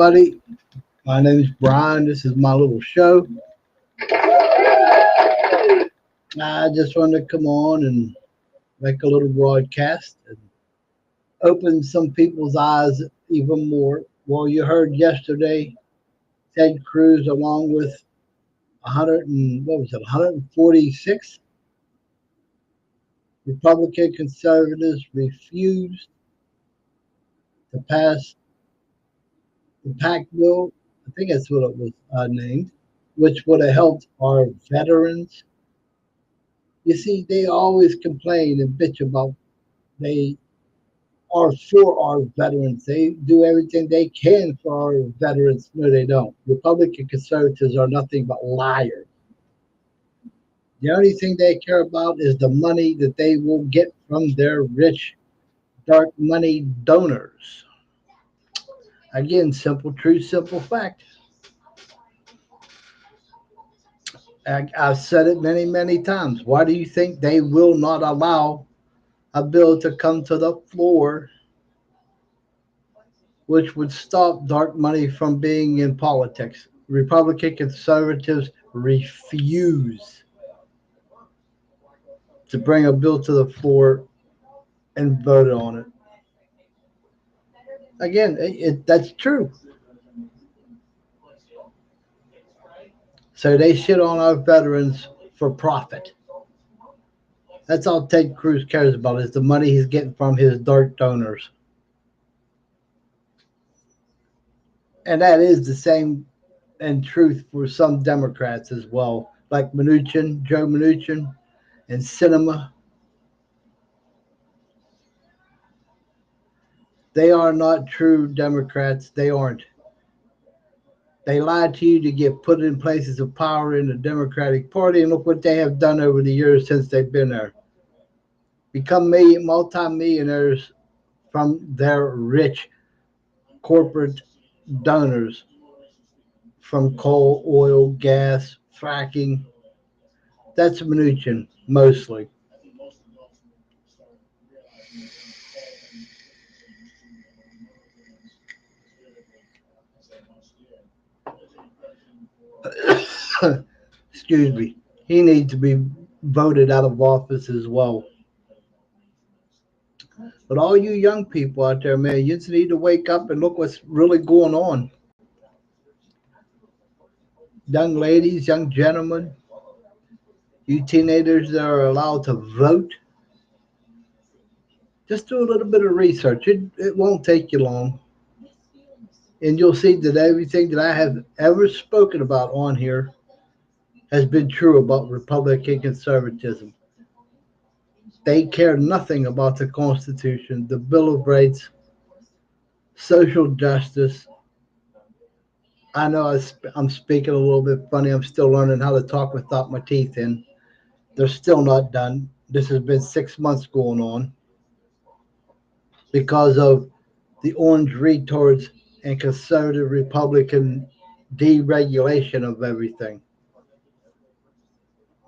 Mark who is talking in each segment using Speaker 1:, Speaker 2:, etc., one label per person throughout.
Speaker 1: everybody. My name is Brian. This is my little show. I just wanted to come on and make a little broadcast and open some people's eyes even more. Well, you heard yesterday Ted Cruz, along with 100 and what was it, 146 Republican conservatives refused to pass the PAC bill. I think that's what it was named, which would have helped our veterans. You see, they always complain and bitch about they are for our veterans. They do everything they can for our veterans. No, they don't. Republican conservatives are nothing but liars. The only thing they care about is the money that they will get from their rich, dark money donors. Again, simple truth, simple fact. I've said it many, many times. Why do you think they will not allow a bill to come to the floor which would stop dark money from being in politics? Republican conservatives refuse to bring a bill to the floor and vote on it. Again, that's true. So they shit on our veterans for profit. That's all Ted Cruz cares about is the money he's getting from his dark donors. And that is the same in truth for some Democrats as well, like Mnuchin, Joe Mnuchin, and Cinema. They are not true Democrats. They aren't. They lied to you to get put in places of power in the Democratic Party, and look what they have done over the years since they've been there. Become multi-millionaires from their rich corporate donors from coal, oil, gas, fracking. That's Mnuchin mostly. Excuse me. He needs to be voted out of office as well. But all you young people out there, man, you just need to wake up and look what's really going on. Young ladies, young gentlemen, you teenagers that are allowed to vote, just do a little bit of research. It won't take you long. And you'll see that everything that I have ever spoken about on here has been true about Republican conservatism. They care nothing about the Constitution, the Bill of Rights, social justice. I know I'm speaking a little bit funny. I'm still learning how to talk without my teeth in. They're still not done. This has been 6 months going on because of the orange retards and conservative Republican deregulation of everything.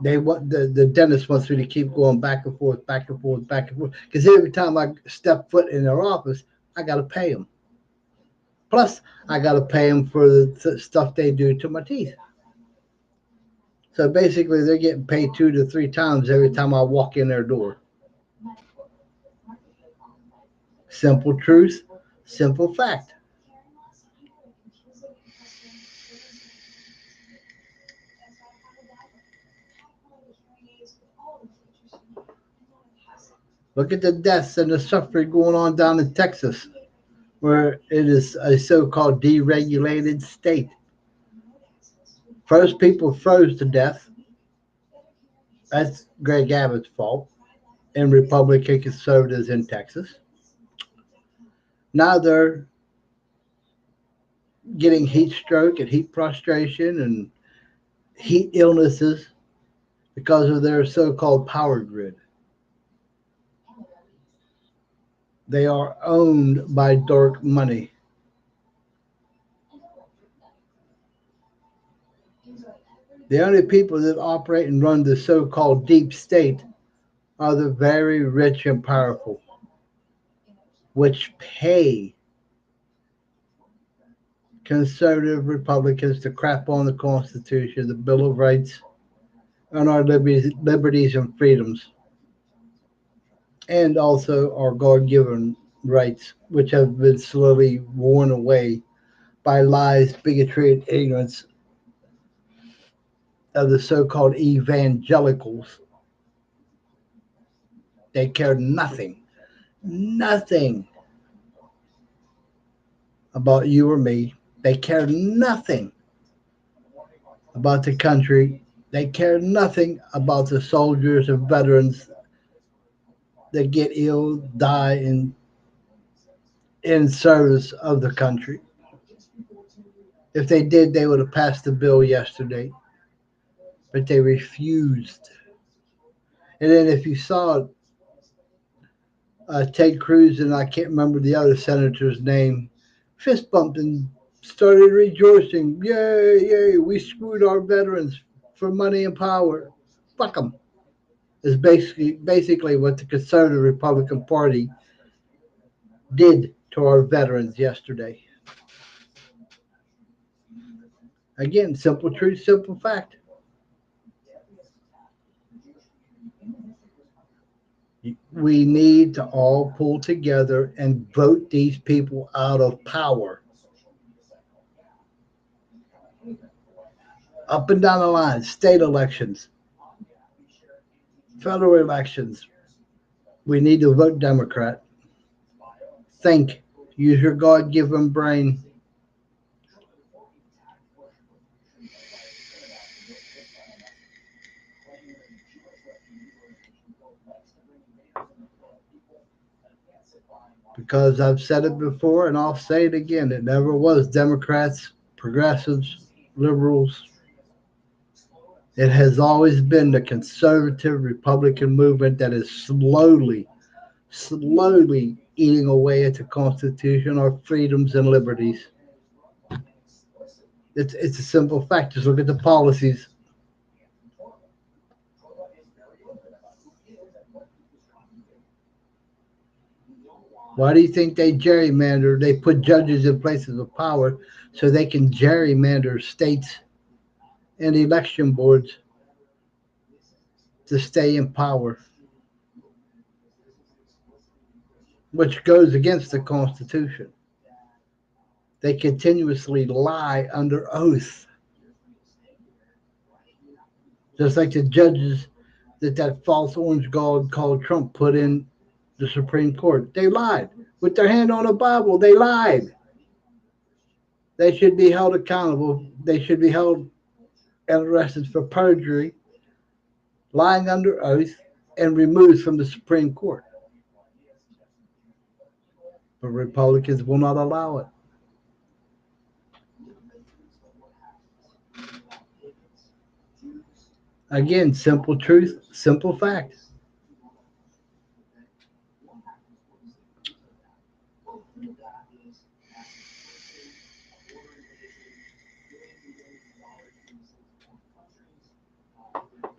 Speaker 1: They want the dentist wants me to keep going back and forth, back and forth, back and forth. Because every time I step foot in their office, I got to pay them. Plus, I got to pay them for the stuff they do to my teeth. So basically, they're getting paid 2 to 3 times every time I walk in their door. Simple truth, simple fact. Look at the deaths and the suffering going on down in Texas, where it is a so-called deregulated state. First, people froze to death. That's Greg Abbott's fault and Republican conservatives in Texas. Now they're getting heat stroke and heat prostration and heat illnesses because of their so-called power grid. They are owned by dark money. The only people that operate and run the so-called deep state are the very rich and powerful, which pay conservative Republicans to crap on the Constitution, the Bill of Rights, and our liberties and freedoms, and also our God given rights, which have been slowly worn away by lies, bigotry, and ignorance of the so called evangelicals. They care nothing about you or me. They care nothing about the country. They care nothing about the soldiers and veterans that get ill, die in service of the country. If they did, they would have passed the bill yesterday, but they refused. And then if you saw Ted Cruz and I can't remember the other senator's name, fist bumped and started rejoicing. Yay, yay, we screwed our veterans for money and power. Fuck them. Is basically what the conservative Republican Party did to our veterans yesterday. Again, simple truth, simple fact. We need to all pull together and vote these people out of power. Up and down the line, state elections, federal elections. We need to vote Democrat. Think. Use your God given brain. Because I've said it before and I'll say it again. It never was Democrats, progressives, liberals. It has always been the conservative Republican movement that is slowly eating away at the Constitution, our freedoms and liberties. It's a simple fact. Just look at the policies. Why do you think they gerrymander? They put judges in places of power so they can gerrymander states and election boards to stay in power, which goes against the Constitution. They continuously lie under oath, just like the judges that false orange god called Trump put in the Supreme Court. They lied with their hand on the Bible. They lied. They should be held accountable. They should be held and arrested for perjury, lying under oath, and removed from the Supreme Court. But Republicans will not allow it. Again, simple truth, simple fact.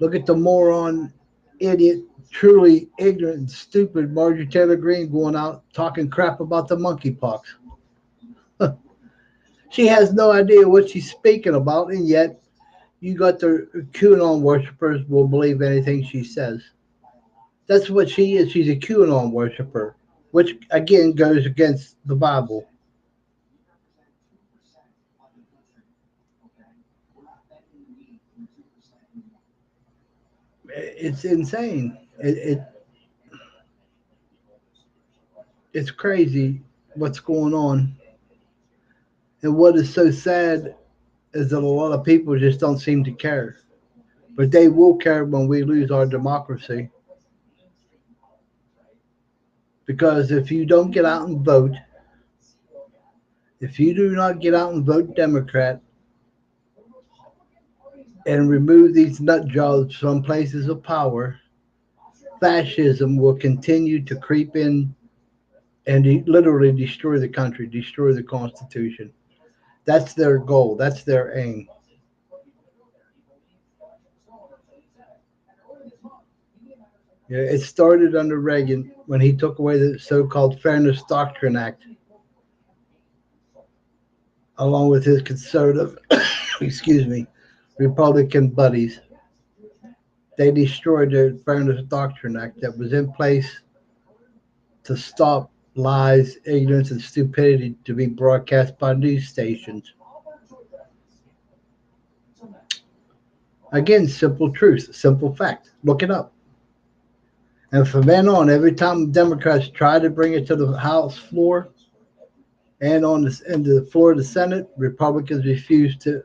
Speaker 1: Look at the moron, idiot, truly ignorant, stupid Marjorie Taylor Greene going out talking crap about the monkeypox. She has no idea what she's speaking about, and yet you got the QAnon worshippers will believe anything she says. That's what she is. She's a QAnon worshiper, which again goes against the Bible. It's insane. It's crazy what's going on. And what is so sad is that a lot of people just don't seem to care. But they will care when we lose our democracy. Because if you don't get out and vote, if you do not get out and vote Democrat and remove these nut jobs from places of power, fascism will continue to creep in and literally destroy the country, destroy the Constitution. That's their goal. That's their aim. Yeah, it started under Reagan when he took away the so-called Fairness Doctrine Act. along with his conservative, excuse me, Republican buddies. They destroyed the Fairness Doctrine Act that was in place to stop lies, ignorance, and stupidity to be broadcast by news stations. Again, simple truth, simple fact. Look it up. And from then on, every time Democrats try to bring it to the House floor and on the floor of the Senate, Republicans refuse to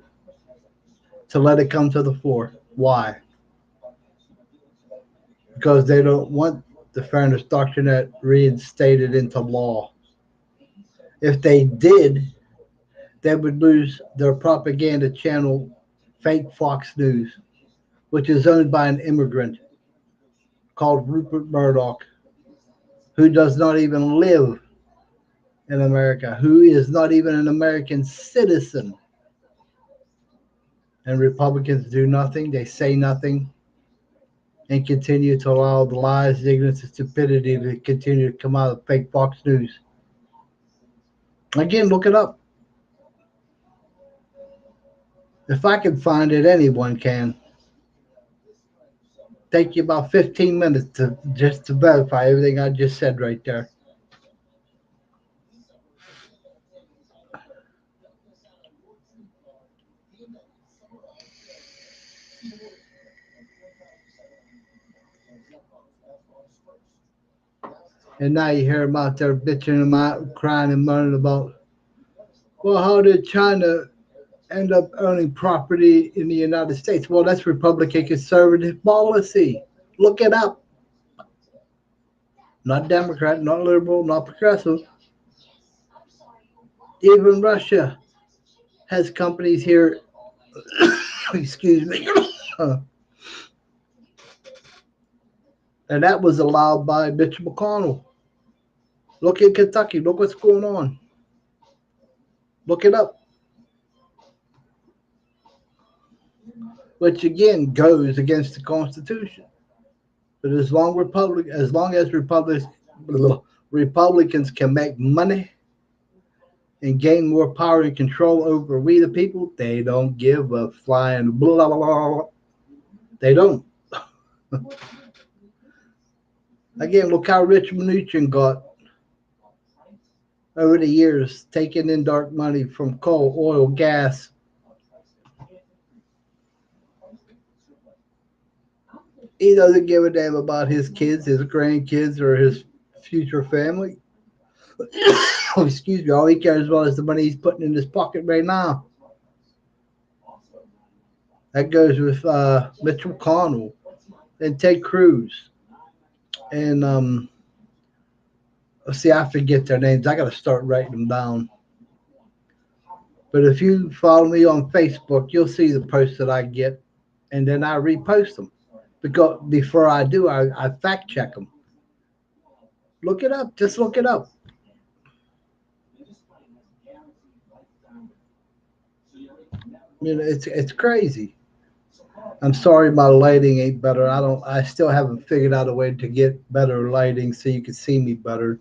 Speaker 1: let it come to the floor. Why? Because they don't want the Fairness Doctrine reinstated into law. If they did, they would lose their propaganda channel, fake Fox News, which is owned by an immigrant called Rupert Murdoch, who does not even live in America, who is not even an American citizen. And Republicans do nothing, they say nothing, and continue to allow the lies, ignorance, and stupidity to continue to come out of fake Fox News. Again, look it up. If I can find it, anyone can. Take you about 15 minutes to just to verify everything I just said right there. And now you hear them out there bitching and crying and moaning about, well, how did China end up owning property in the United States? Well, that's Republican conservative policy. Look it up. Not Democrat, not liberal, not progressive. Even Russia has companies here, excuse me, and that was allowed by Mitch McConnell. Look at Kentucky. Look what's going on. Look it up. Which again goes against the Constitution. But as long as Republicans can make money and gain more power and control over we the people, they don't give a flying blah blah blah. They don't. Again, look how rich Mnuchin got over the years, taking in dark money from coal, oil, gas. He doesn't give a damn about his kids, his grandkids, or his future family. Oh, excuse me. All he cares about is the money he's putting in his pocket right now. That goes with Mitch McConnell and Ted Cruz. And see, I forget their names. I got to start writing them down. But if you follow me on Facebook, you'll see the posts that I get, and then I repost them. Because before I do, I fact check them. Look it up. Just look it up. It's crazy. I'm sorry my lighting ain't better. I still haven't figured out a way to get better lighting so you can see me better.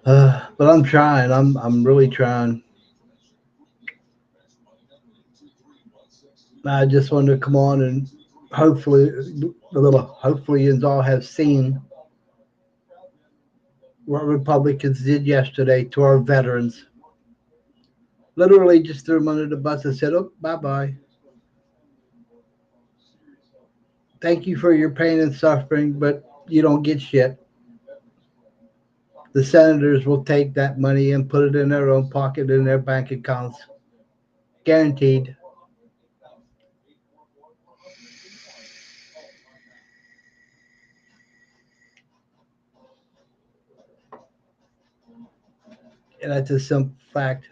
Speaker 1: But I'm trying. I'm really trying. I just wanted to come on and hopefully you all have seen what Republicans did yesterday to our veterans. Literally just threw them under the bus and said, "Oh, bye bye. Thank you for your pain and suffering, but you don't get shit." The senators will take that money and put it in their own pocket in their bank accounts. Guaranteed. And that's a simple fact.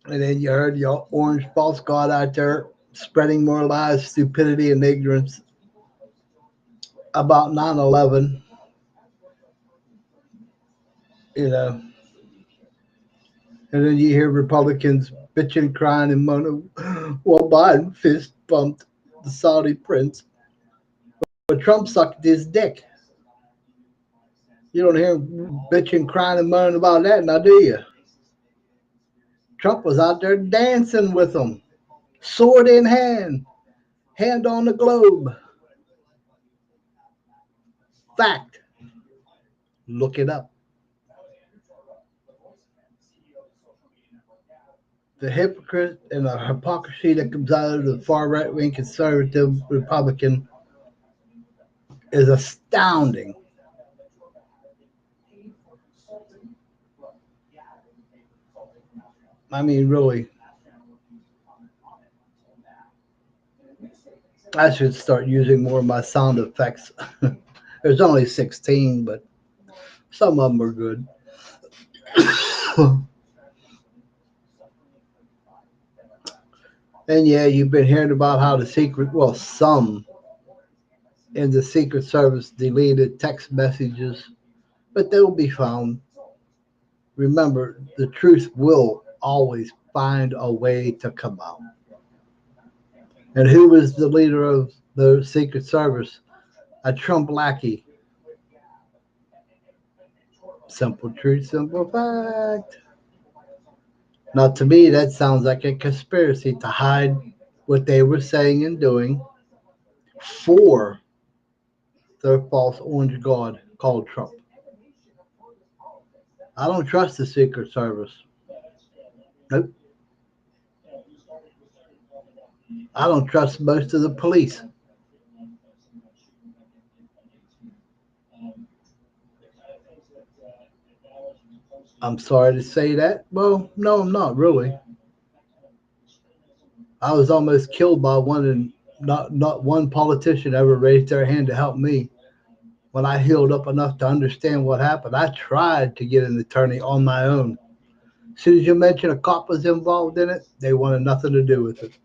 Speaker 1: And then you heard your orange false god out there spreading more lies, stupidity, and ignorance about 9/11. You know, and then you hear Republicans bitching, crying, and moaning. Well, Biden fist bumped the Saudi prince. But Trump sucked his dick. You don't hear him bitching, crying, and moaning about that, now do you? Trump was out there dancing with them, sword in hand, hand on the globe. Fact. Look it up. The hypocrite and the hypocrisy that comes out of the far right wing conservative Republican is astounding. I mean, really, I should start using more of my sound effects. There's only 16, but some of them are good. And yeah, you've been hearing about how some in the Secret Service deleted text messages, but they'll be found. Remember, the truth will always find a way to come out. And who was the leader of the Secret Service? A Trump lackey. Simple truth, simple fact. Now, to me, that sounds like a conspiracy to hide what they were saying and doing for their false orange god called Trump. I don't trust the Secret Service. Nope. I don't trust most of the police. I'm sorry to say that. Well, no, I'm not really. I was almost killed by one, and not one politician ever raised their hand to help me. When I healed up enough to understand what happened, I tried to get an attorney on my own. As soon as you mention a cop was involved in it, they wanted nothing to do with it.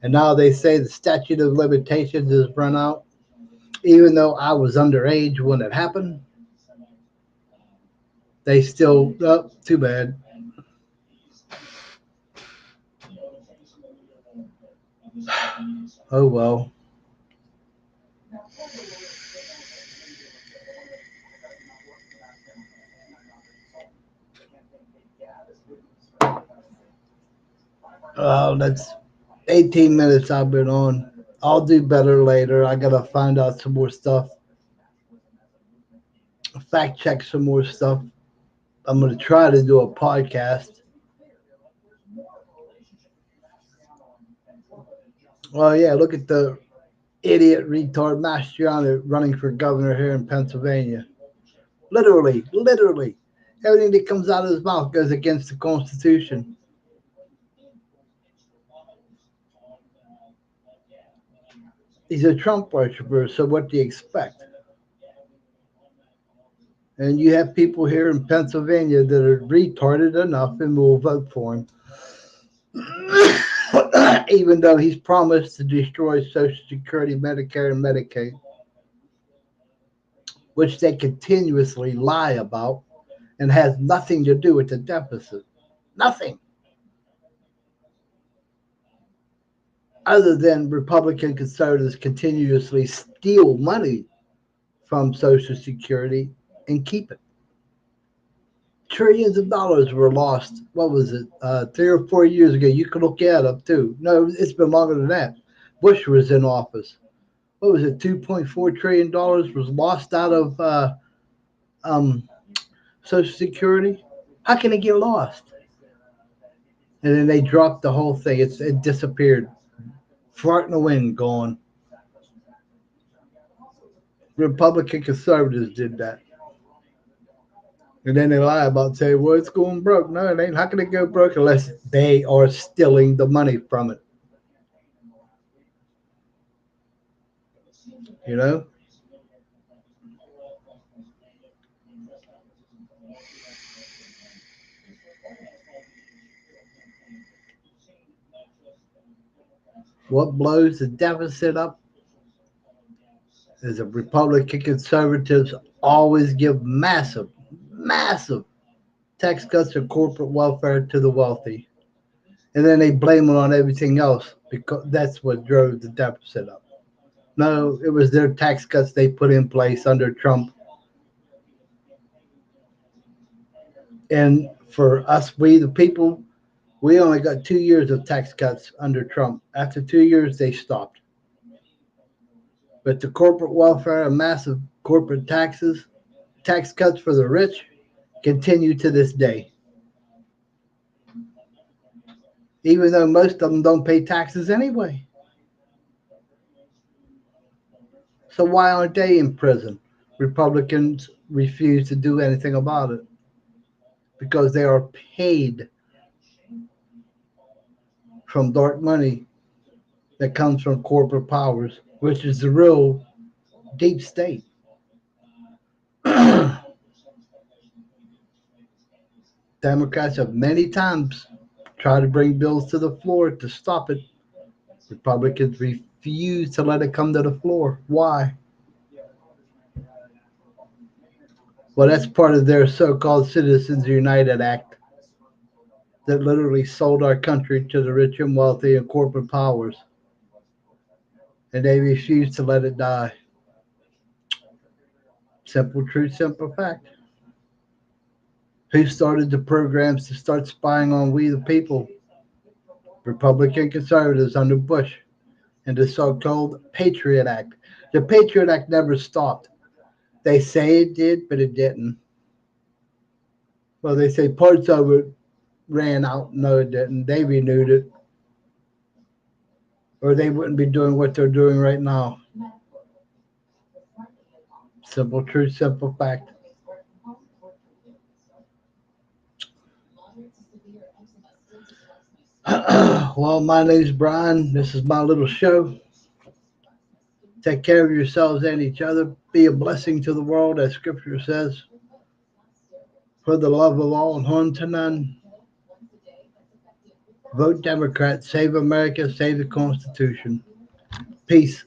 Speaker 1: And now they say the statute of limitations is run out. Even though I was underage when it happened, they still, oh, too bad. Oh well. That's 18 minutes I've been on. I'll do better later. I gotta find out some more stuff, fact check some more stuff. I'm gonna try to do a podcast. Well, yeah, look at the idiot retard Mastriano running for governor here in Pennsylvania. Literally, everything that comes out of his mouth goes against the Constitution. He's a Trump worshiper, so what do you expect? And you have people here in Pennsylvania that are retarded enough and will vote for him. Even though he's promised to destroy Social Security, Medicare, and Medicaid, which they continuously lie about and has nothing to do with the deficit. Nothing. Other than Republican conservatives continuously steal money from Social Security and keep it. Trillions of dollars were lost. What was it? 3 or 4 years ago. You can look that up too. No, it's been longer than that. Bush was in office. What was it? $2.4 trillion was lost out of um, Social Security. How can it get lost? And then they dropped the whole thing. It disappeared. Fart in the wind, gone. Republican conservatives did that. And then they lie about saying, well, it's going broke. No, it ain't. How can it go broke unless they are stealing the money from it? You know? What blows the deficit up is that Republican conservatives always give massive tax cuts and corporate welfare to the wealthy. And then they blame it on everything else because that's what drove the deficit up. No, it was their tax cuts they put in place under Trump. And for us, we the people, we only got 2 years of tax cuts under Trump. After 2 years, they stopped. But the corporate welfare and massive corporate taxes, tax cuts for the rich, continue to this day, even though most of them don't pay taxes anyway. So why aren't they in prison? Republicans refuse to do anything about it because they are paid from dark money that comes from corporate powers, which is the real deep state. Democrats have many times tried to bring bills to the floor to stop it. Republicans refuse to let it come to the floor. Why? Well, that's part of their so called Citizens United Act that literally sold our country to the rich and wealthy and corporate powers, and they refuse to let it die. Simple truth, simple fact. Who started the programs to start spying on we the people? Republican conservatives under Bush and the so called Patriot Act. The Patriot Act never stopped. They say it did, but it didn't. Well, they say parts of it ran out. No, it didn't. They renewed it, or they wouldn't be doing what they're doing right now. Simple truth, simple fact. Well, my name's Brian. This is my little show. Take care of yourselves and each other. Be a blessing to the world, as Scripture says. For the love of all and harm to none. Vote Democrat. Save America. Save the Constitution. Peace.